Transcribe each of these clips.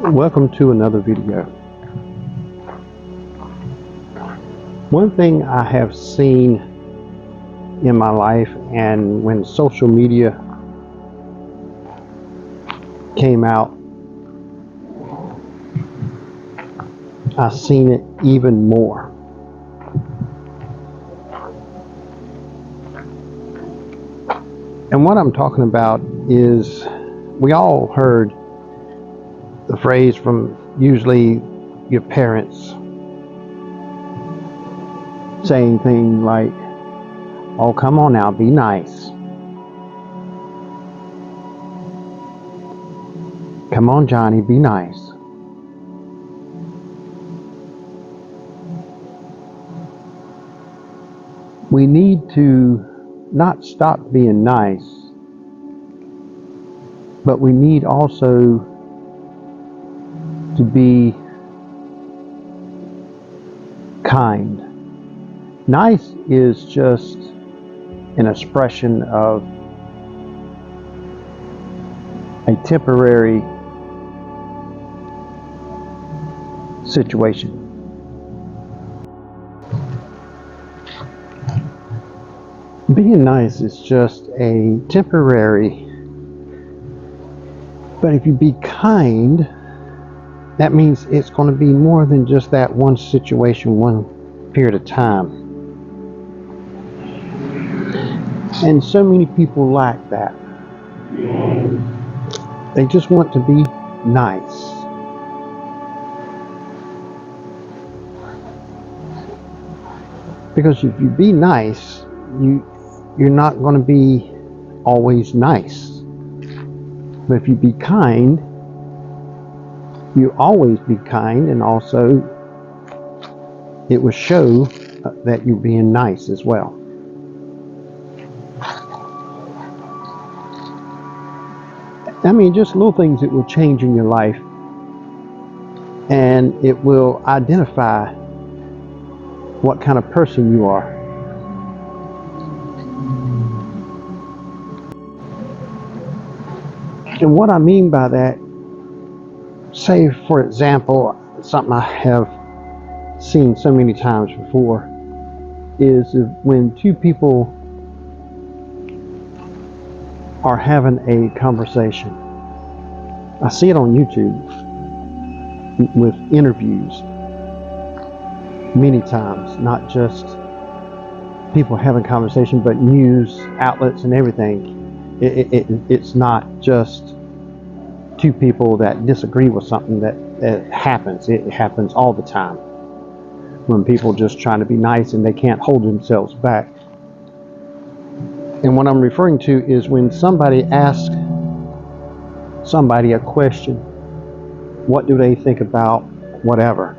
Welcome to another video. One thing I have seen in my life, and when social media came out, I've seen it even more. And what I'm talking about is, we all heard the phrase from usually your parents saying things like, "Oh, come on now, be nice. Come on, Johnny, be nice." We need to not stop being nice, but we need also to be kind. Nice is just an expression of a temporary situation. Being nice is just a temporary, but if you be kind, that means it's going to be more than just that one situation, one period of time. And so many people lack that. They just want to be nice. Because if you be nice, you're not going to be always nice. But if you be kind, you always be kind, and also it will show that you're being nice as well. I mean, just little things that will change in your life, and it will identify what kind of person you are. And what I mean by that, say for example, something I have seen so many times before, is when two people are having a conversation. I see it on YouTube with interviews many times, not just people having conversation, but news outlets and everything. It's not just two people that disagree with something that happens. It happens all the time when people just trying to be nice and they can't hold themselves back. And what I'm referring to is when somebody asks somebody a question, what do they think about whatever?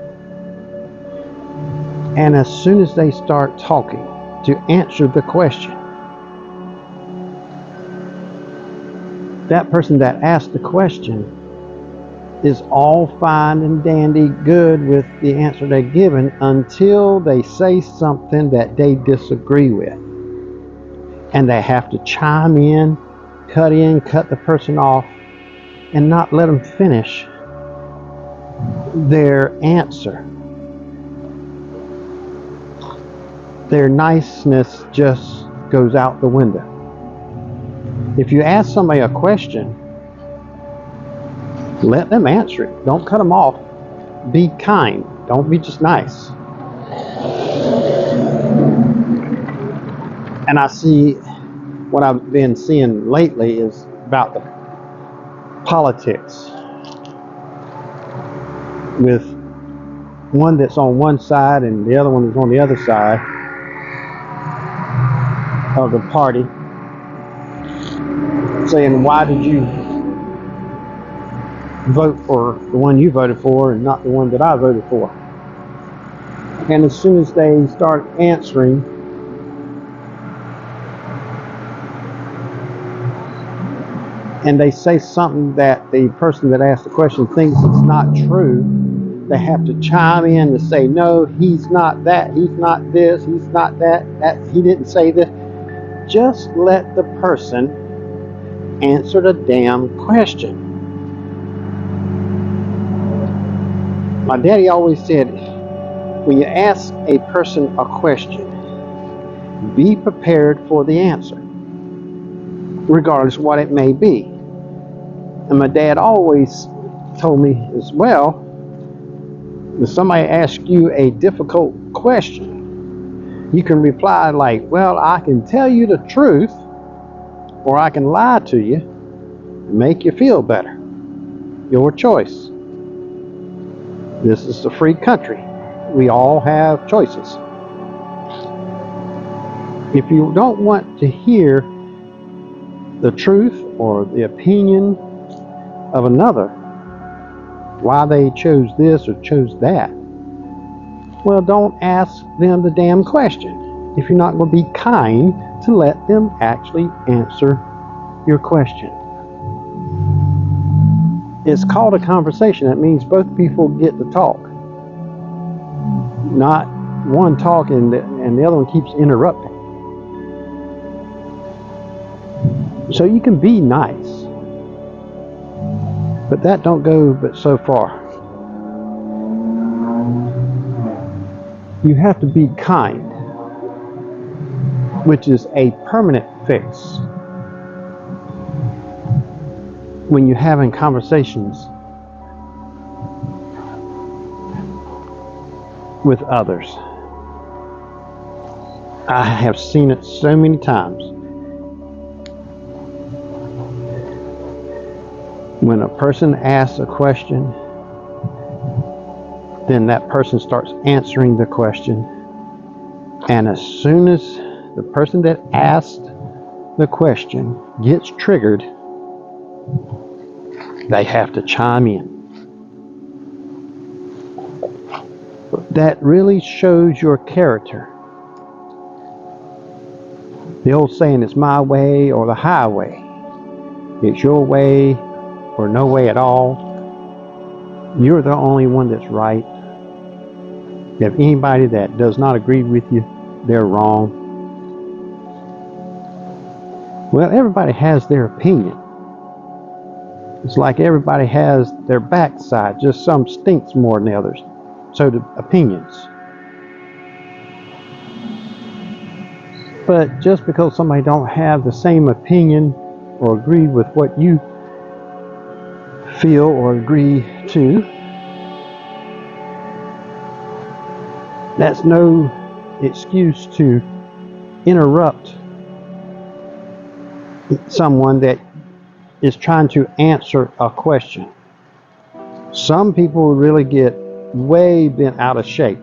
And as soon as they start talking to answer the question, that person that asked the question is all fine and dandy, good with the answer they're given, until they say something that they disagree with. And they have to chime in, cut the person off, and not let them finish their answer. Their niceness just goes out the window. If you ask somebody a question, let them answer it. Don't cut them off. Be kind. Don't be just nice. And I see what I've been seeing lately is about the politics, with one that's on one side and the other one is on the other side of the party, saying, why did you vote for the one you voted for and not the one that I voted for? And as soon as they start answering, and they say something that the person that asked the question thinks it's not true, they have to chime in to say, no, he's not that, he's not this, he's not that, he didn't say this. Just let the person answer the damn question. My daddy always said, when you ask a person a question, be prepared for the answer, regardless of what it may be. And my dad always told me as well, if somebody asks you a difficult question, you can reply like, well, I can tell you the truth, or I can lie to you and make you feel better. Your choice. This is a free country. We all have choices. If you don't want to hear the truth or the opinion of another, why they chose this or chose that, well, don't ask them the damn question if you're not going to be kind to let them actually answer your question. It's called a conversation. That means both people get to talk, not one talking and the other one keeps interrupting. So you can be nice, but that don't go but so far. You have to be kind, which is a permanent fix when you're having conversations with others. I have seen it so many times. When a person asks a question, then that person starts answering the question. And as soon as the person that asked the question gets triggered, they have to chime in. That really shows your character. The old saying, it's my way or the highway. It's your way or no way at all. You're the only one that's right. If anybody that does not agree with you, they're wrong. Well, everybody has their opinion. It's like everybody has their backside, just some stinks more than the others. So do opinions. But just because somebody don't have the same opinion or agree with what you feel or agree to, that's no excuse to interrupt someone that is trying to answer a question. Some people really get way bent out of shape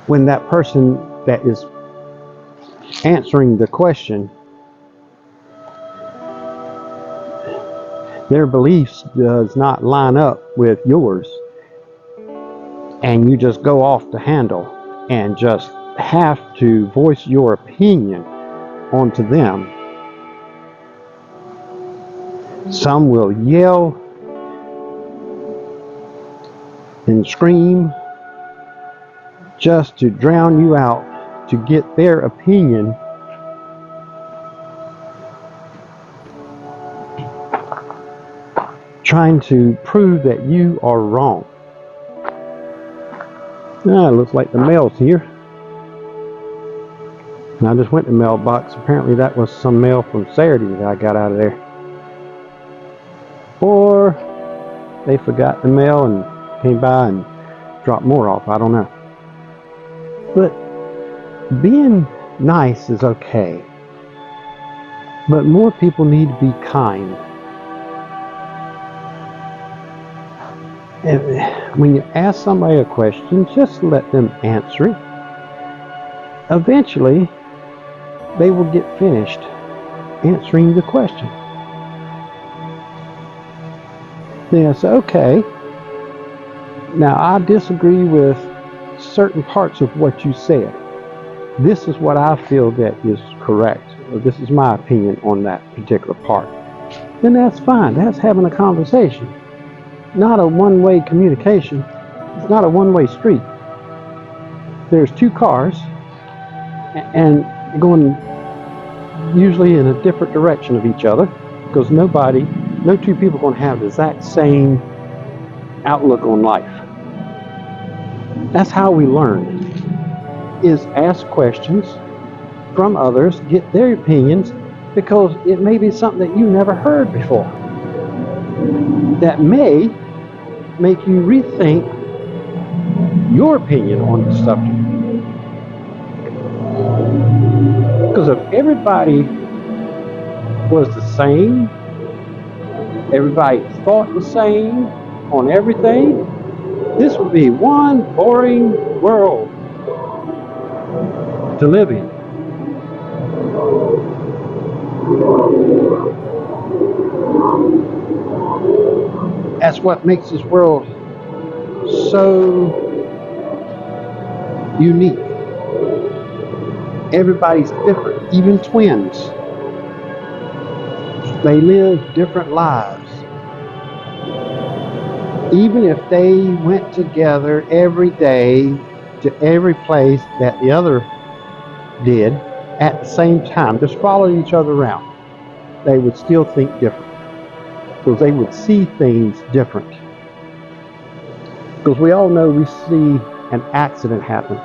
when that person that is answering the question, their beliefs does not line up with yours, and you just go off the handle and just have to voice your opinion onto them. Some will yell and scream just to drown you out to get their opinion. Trying to prove that you are wrong. It looks like the mail's here. And I just went to the mailbox. Apparently that was some mail from Saturday that I got out of there. Or they forgot the mail and came by and dropped more off. I don't know. But being nice is okay. But more people need to be kind. And when you ask somebody a question, just let them answer it. Eventually, they will get finished answering the question. Then I say, okay, now I disagree with certain parts of what you said. This is what I feel that is correct, or this is my opinion on that particular part. Then that's fine. That's having a conversation. Not a one-way communication. It's not a one-way street. There's two cars, and going usually in a different direction of each other, because no two people are going to have the exact same outlook on life. That's how we learn, is ask questions from others, get their opinions, because it may be something that you never heard before that may make you rethink your opinion on the subject. Because if everybody was the same, everybody thought the same on everything, this would be one boring world to live in. That's what makes this world so unique. Everybody's different, even twins. They live different lives. Even if they went together every day to every place that the other did at the same time, just followed each other around, they would still think different, because they would see things different. Because we all know, we see an accident happen.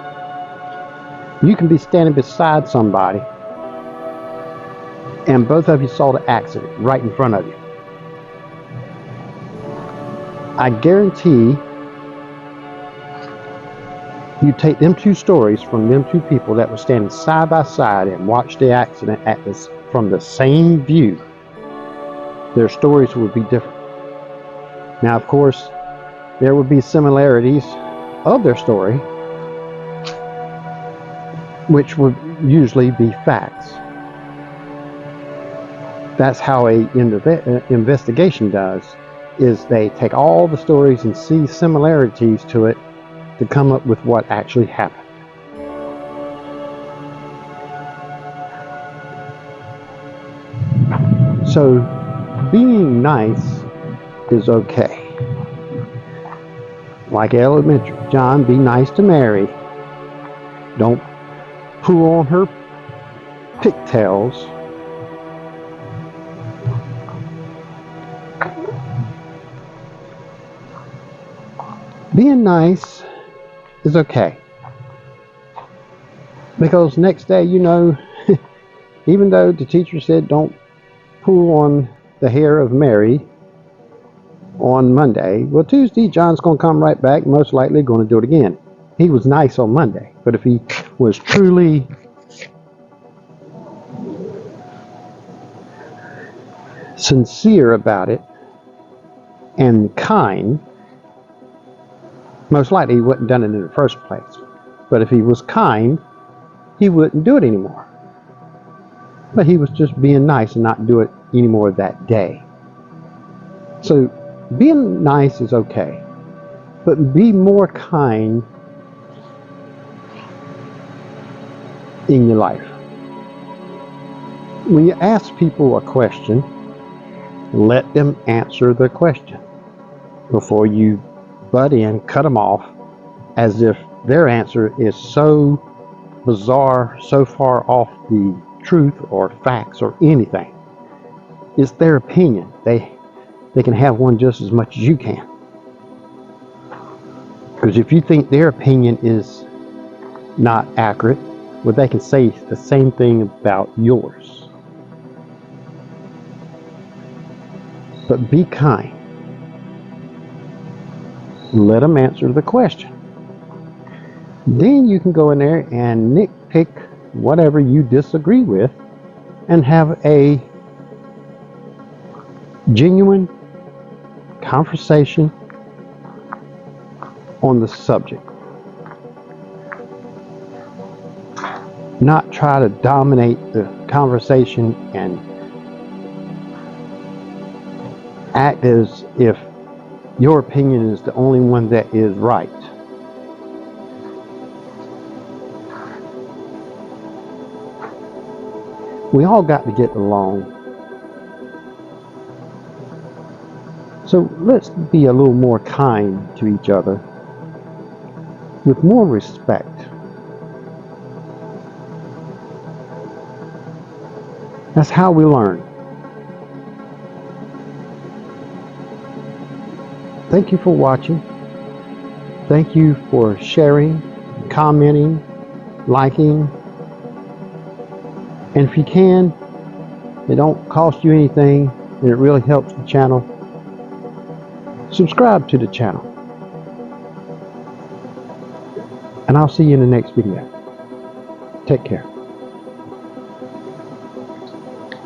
You can be standing beside somebody and both of you saw the accident right in front of you. I guarantee you take them two stories from them two people that were standing side by side and watched the accident from the same view, their stories would be different. Now, of course, there would be similarities of their story, which would usually be facts. That's how an investigation does, is they take all the stories and see similarities to it to come up with what actually happened. So being nice is okay. Like elementary, John, be nice to Mary. Don't pull on her pigtails. Being nice is okay. Because next day, even though the teacher said don't pull on the hair of Mary on Monday, well, Tuesday, John's going to come right back, most likely going to do it again. He was nice on Monday, but if he was truly sincere about it and kind, most likely he wouldn't have done it in the first place. But if he was kind, he wouldn't do it anymore. But he was just being nice and not do it anymore that day. So being nice is okay, but be more kind in your life. When you ask people a question, let them answer the question before you butt in, cut them off, as if their answer is so bizarre, so far off the truth or facts or anything. It's their opinion. They can have one just as much as you can. Because if you think their opinion is not accurate, well, they can say the same thing about yours. But be kind. Let them answer the question. Then you can go in there and nitpick whatever you disagree with and have a genuine conversation on the subject. Not try to dominate the conversation and act as if your opinion is the only one that is right. We all got to get along. So let's be a little more kind to each other with more respect. That's how we learn. Thank you for watching. Thank you for sharing, commenting, liking. And if you can, it don't cost you anything and it really helps the channel. Subscribe to the channel. And I'll see you in the next video. Take care.